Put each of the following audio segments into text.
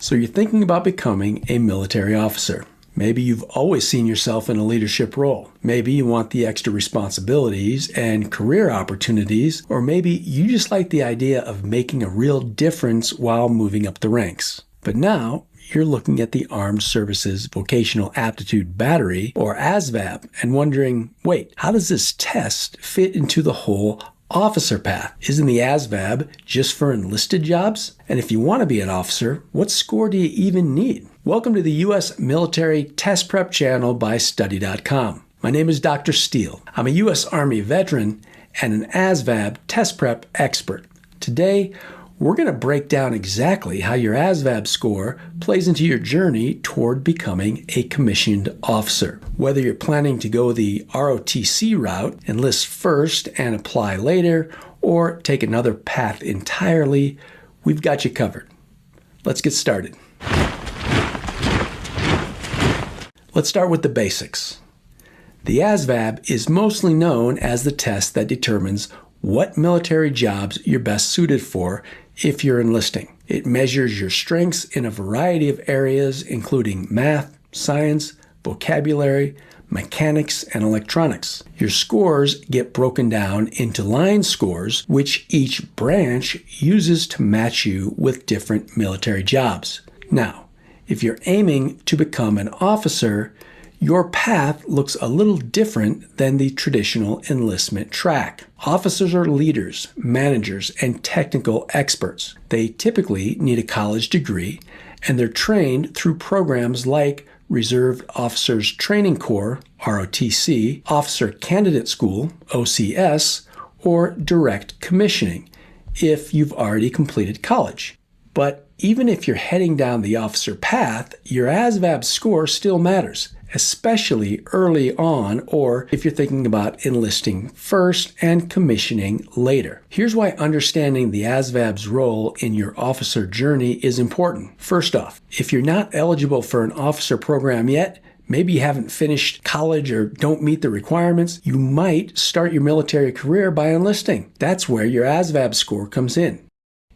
So you're thinking about becoming a military officer. Maybe you've always seen yourself in a leadership role. Maybe you want the extra responsibilities and career opportunities, or maybe you just like the idea of making a real difference while moving up the ranks. But now you're looking at the Armed Services Vocational Aptitude Battery, or ASVAB, and wondering, wait, how does this test fit into the whole officer path? Isn't the ASVAB just for enlisted jobs? And if you want to be an officer, what score do you even need? Welcome to the U.S. Military Test Prep channel by Study.com. My name is Dr. Steele. I'm a U.S. Army veteran and an ASVAB test prep expert. Today, we're going to break down exactly how your ASVAB score plays into your journey toward becoming a commissioned officer. Whether you're planning to go the ROTC route, enlist first and apply later, or take another path entirely, we've got you covered. Let's get started. Let's start with the basics. The ASVAB is mostly known as the test that determines what military jobs you're best suited for if you're enlisting. It measures your strengths in a variety of areas, including math, science, vocabulary, mechanics, and electronics. Your scores get broken down into line scores, which each branch uses to match you with different military jobs. Now, if you're aiming to become an officer, your path looks a little different than the traditional enlistment track. Officers are leaders, managers, and technical experts. They typically need a college degree, and they're trained through programs like Reserve Officers Training Corps, ROTC, Officer Candidate School, OCS, or direct commissioning, if you've already completed college. But even if you're heading down the officer path, your ASVAB score still matters, especially early on, or if you're thinking about enlisting first and commissioning later. Here's why understanding the ASVAB's role in your officer journey is important. First off, if you're not eligible for an officer program yet, maybe you haven't finished college or don't meet the requirements, you might start your military career by enlisting. That's where your ASVAB score comes in.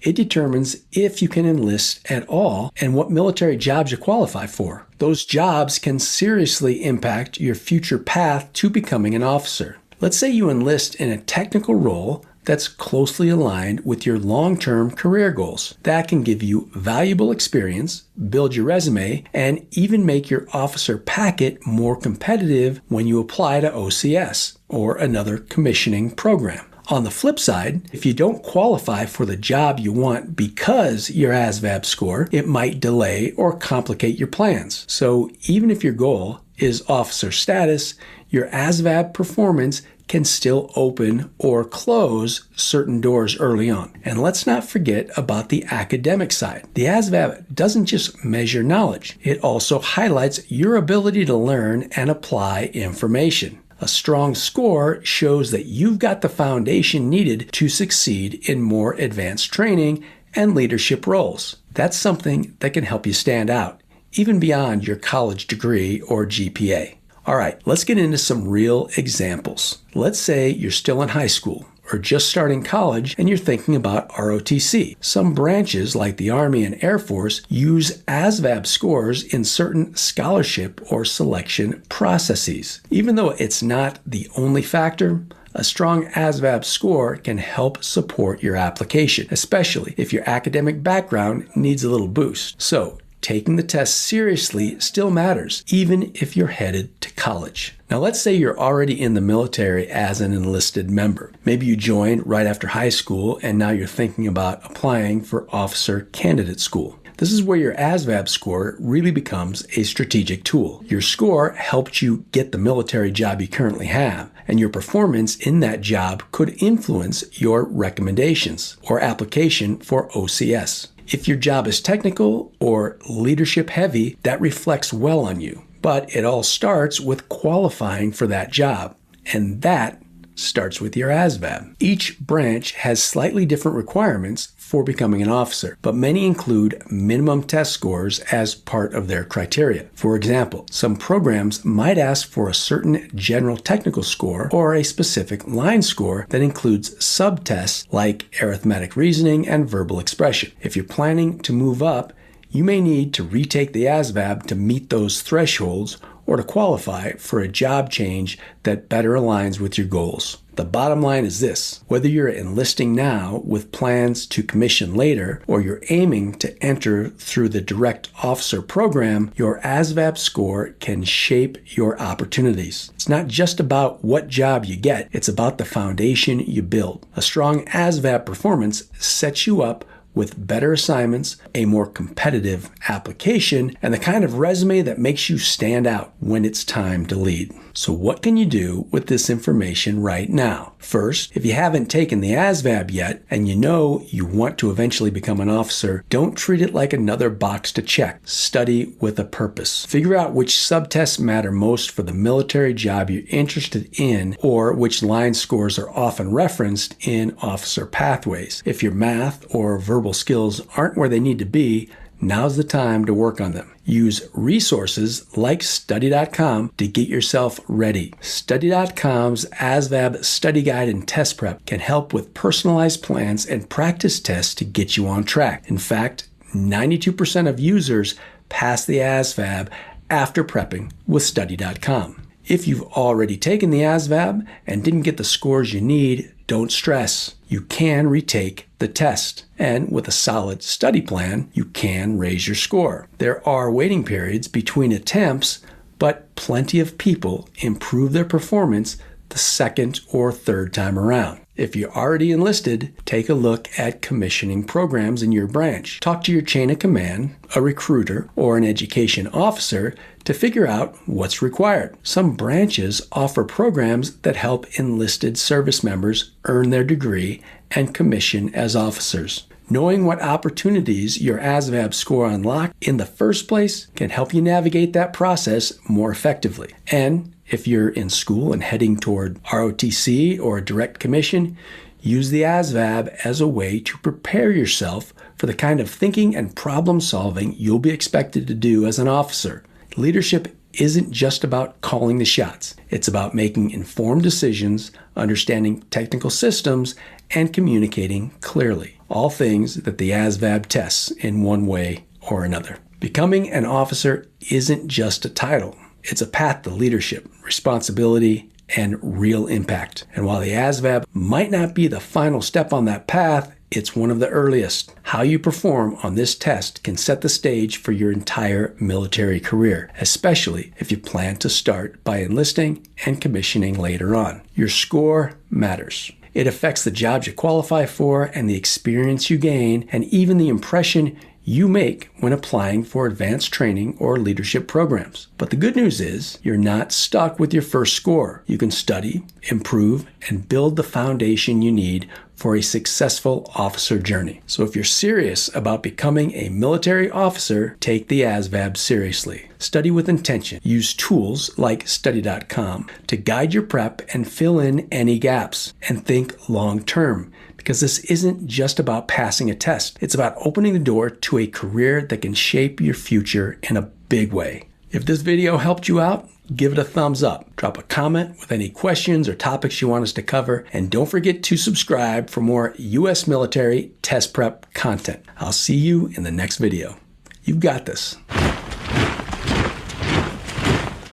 It determines if you can enlist at all and what military jobs you qualify for. Those jobs can seriously impact your future path to becoming an officer. Let's say you enlist in a technical role that's closely aligned with your long-term career goals. That can give you valuable experience, build your resume, and even make your officer packet more competitive when you apply to OCS or another commissioning program. On the flip side, if you don't qualify for the job you want because your ASVAB score, it might delay or complicate your plans. So even if your goal is officer status, your ASVAB performance can still open or close certain doors early on. And let's not forget about the academic side. The ASVAB doesn't just measure knowledge, it also highlights your ability to learn and apply information. A strong score shows that you've got the foundation needed to succeed in more advanced training and leadership roles. That's something that can help you stand out, even beyond your college degree or GPA. All right, let's get into some real examples. Let's say you're still in high school or just starting college and you're thinking about ROTC. Some branches like the Army and Air Force use ASVAB scores in certain scholarship or selection processes. Even though it's not the only factor, a strong ASVAB score can help support your application, especially if your academic background needs a little boost. So, taking the test seriously still matters, even if you're headed to college. Now let's say you're already in the military as an enlisted member. Maybe you joined right after high school and now you're thinking about applying for Officer Candidate School. This is where your ASVAB score really becomes a strategic tool. Your score helped you get the military job you currently have, and your performance in that job could influence your recommendations or application for OCS. If your job is technical or leadership heavy, that reflects well on you. But it all starts with qualifying for that job, and that starts with your ASVAB. Each branch has slightly different requirements for becoming an officer, but many include minimum test scores as part of their criteria. For example, some programs might ask for a certain general technical score or a specific line score that includes subtests like arithmetic reasoning and verbal expression. If you're planning to move up, You may need to retake the ASVAB to meet those thresholds or to qualify for a job change that better aligns with your goals. The bottom line is this: whether you're enlisting now with plans to commission later, or you're aiming to enter through the direct officer program, your ASVAB score can shape your opportunities. It's not just about what job you get, it's about the foundation you build. A strong ASVAB performance sets you up with better assignments, a more competitive application, and the kind of resume that makes you stand out when it's time to lead. So what can you do with this information right now? First, if you haven't taken the ASVAB yet and you know you want to eventually become an officer, don't treat it like another box to check. Study with a purpose. Figure out which subtests matter most for the military job you're interested in, or which line scores are often referenced in officer pathways. If your math or verbal skills aren't where they need to be, now's the time to work on them. Use resources like study.com to get yourself ready. Study.com's ASVAB study guide and test prep can help with personalized plans and practice tests to get you on track. In fact, 92% of users pass the ASVAB after prepping with study.com. If you've already taken the ASVAB and didn't get the scores you need, don't stress. You can retake the test. And with a solid study plan, you can raise your score. There are waiting periods between attempts, but plenty of people improve their performance the second or third time around. If you're already enlisted, take a look at commissioning programs in your branch. Talk to your chain of command, a recruiter, or an education officer to figure out what's required. Some branches offer programs that help enlisted service members earn their degree and commission as officers. Knowing what opportunities your ASVAB score unlocked in the first place can help you navigate that process more effectively. And if you're in school and heading toward ROTC or a direct commission, use the ASVAB as a way to prepare yourself for the kind of thinking and problem solving you'll be expected to do as an officer. Leadership isn't just about calling the shots. It's about making informed decisions, understanding technical systems, and communicating clearly. All things that the ASVAB tests in one way or another. Becoming an officer isn't just a title. It's a path to leadership, responsibility, and real impact. And while the ASVAB might not be the final step on that path, it's one of the earliest. How you perform on this test can set the stage for your entire military career, especially if you plan to start by enlisting and commissioning later on. Your score matters. It affects the jobs you qualify for and the experience you gain, and even the impression you make when applying for advanced training or leadership programs. But the good news is you're not stuck with your first score. You can study, improve, and build the foundation you need for a successful officer journey. So if you're serious about becoming a military officer, take the ASVAB seriously. Study with intention. Use tools like study.com to guide your prep and fill in any gaps. And think long term, because this isn't just about passing a test. It's about opening the door to a career that can shape your future in a big way. If this video helped you out, give it a thumbs up. Drop a comment with any questions or topics you want us to cover. And don't forget to subscribe for more U.S. military test prep content. I'll see you in the next video. You've got this.